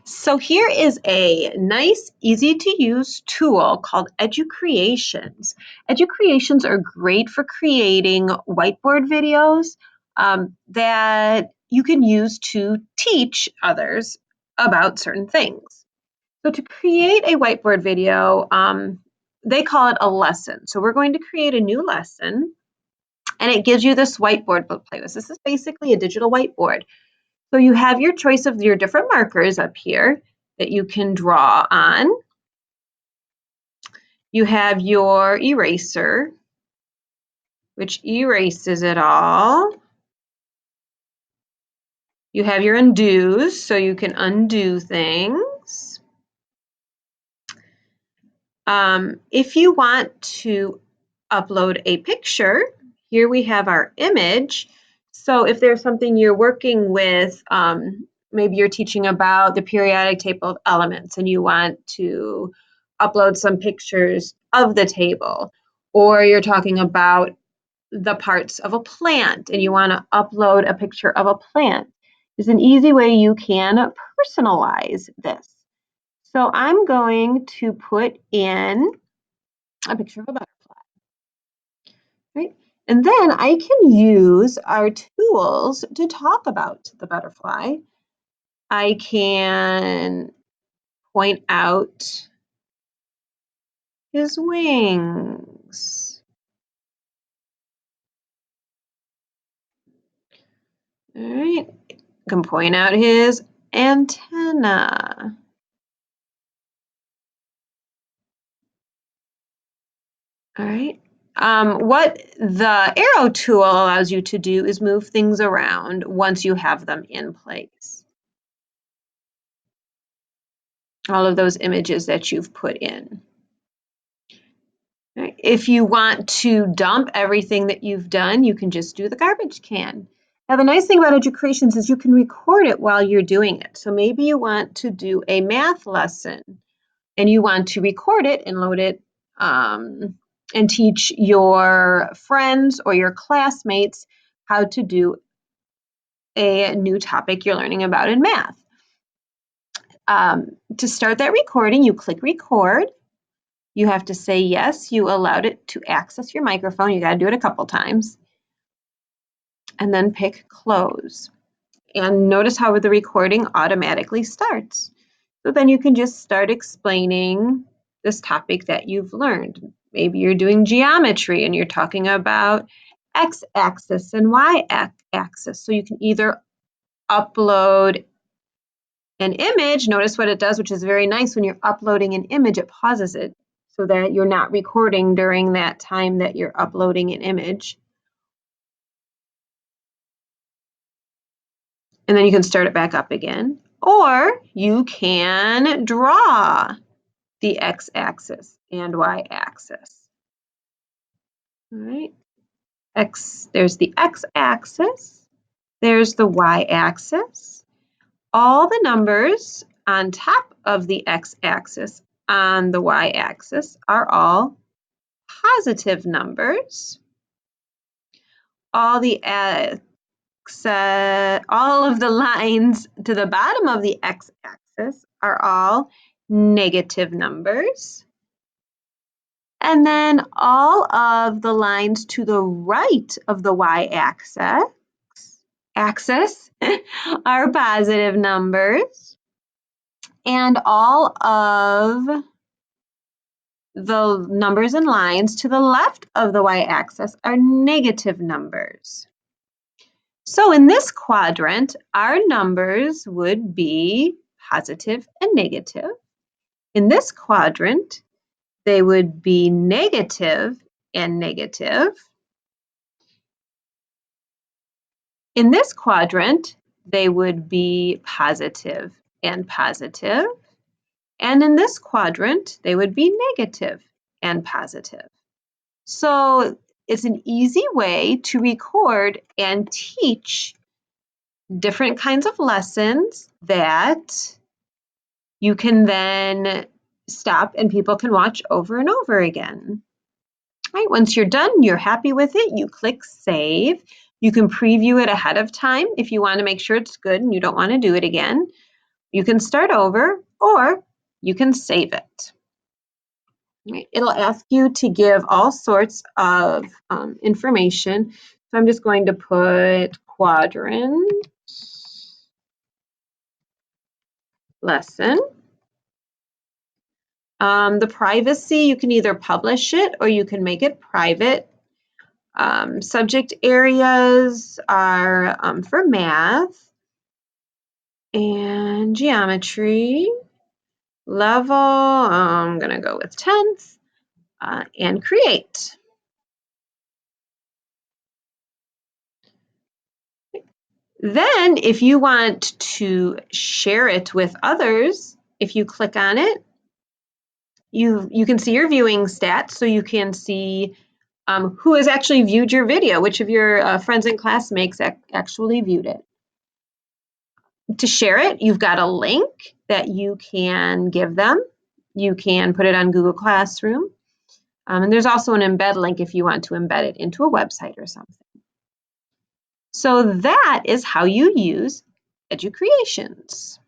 So here is a nice, easy to use tool called Educreations. Educreations are great for creating whiteboard videos that you can use to teach others about certain things. So to create a whiteboard video, they call it a lesson. So we're going to create a new lesson, and it gives you this whiteboard to play with. This is basically a digital whiteboard. So you have your choice of your different markers up here that you can draw on. You have your eraser, which erases it all. You have your undos, so you can undo things. If you want to upload a picture, here we have our image. So if there's something you're working with, maybe you're teaching about the periodic table of elements and you want to upload some pictures of the table, or you're talking about the parts of a plant and you want to upload a picture of a plant. There's an easy way you can personalize this. So I'm going to put in a picture of a butterfly, right? And then I can use our tools to talk about the butterfly. I can point out his wings. All right, I can point out his antenna. All right. What the arrow tool allows you to do is move things around once you have them in place. All of those images that you've put in. Right. If you want to dump everything that you've done, you can just do the garbage can. Now, the nice thing about Educreations is you can record it while you're doing it. So maybe you want to do a math lesson and you want to record it and load it and teach your friends or your classmates how to do a new topic you're learning about in math. To start that recording, you click record. You have to say yes, you allowed it to access your microphone. You got to do it a couple times. And then pick close. And notice how the recording automatically starts. So then you can just start explaining this topic that you've learned. Maybe you're doing geometry and you're talking about x-axis and y-axis. So you can either upload an image. Notice what it does, which is very nice. When you're uploading an image, it pauses it so that you're not recording during that time that you're uploading an image. And then you can start it back up again. Or you can draw the x-axis and y-axis. All right. There's the x-axis. There's the y-axis. All the numbers on top of the x-axis on the y-axis are all positive numbers. All of the lines to the bottom of the x-axis are all negative numbers. And then all of the lines to the right of the y-axis are positive numbers. And all of the numbers and lines to the left of the y-axis are negative numbers. So in this quadrant, our numbers would be positive and negative. In this quadrant, they would be negative and negative. In this quadrant, they would be positive and positive. And in this quadrant, they would be negative and positive. So it's an easy way to record and teach different kinds of lessons that you can then stop and people can watch over and over again. All right, once you're done, you're happy with it, you click save. You can preview it ahead of time if you want to make sure it's good and you don't want to do it again. You can start over or you can save it. It'll ask you to give all sorts of information. So I'm just going to put quadrant lesson. The privacy, you can either publish it or you can make it private. Subject areas are for math and geometry. Level, I'm going to go with 10th and create. Then if you want to share it with others, if you click on it, you can see your viewing stats, so you can see who has actually viewed your video, which of your friends and classmates actually viewed it. To share it, you've got a link that you can give them. You can put it on Google Classroom. And there's also an embed link if you want to embed it into a website or something. So that is how you use Educreations.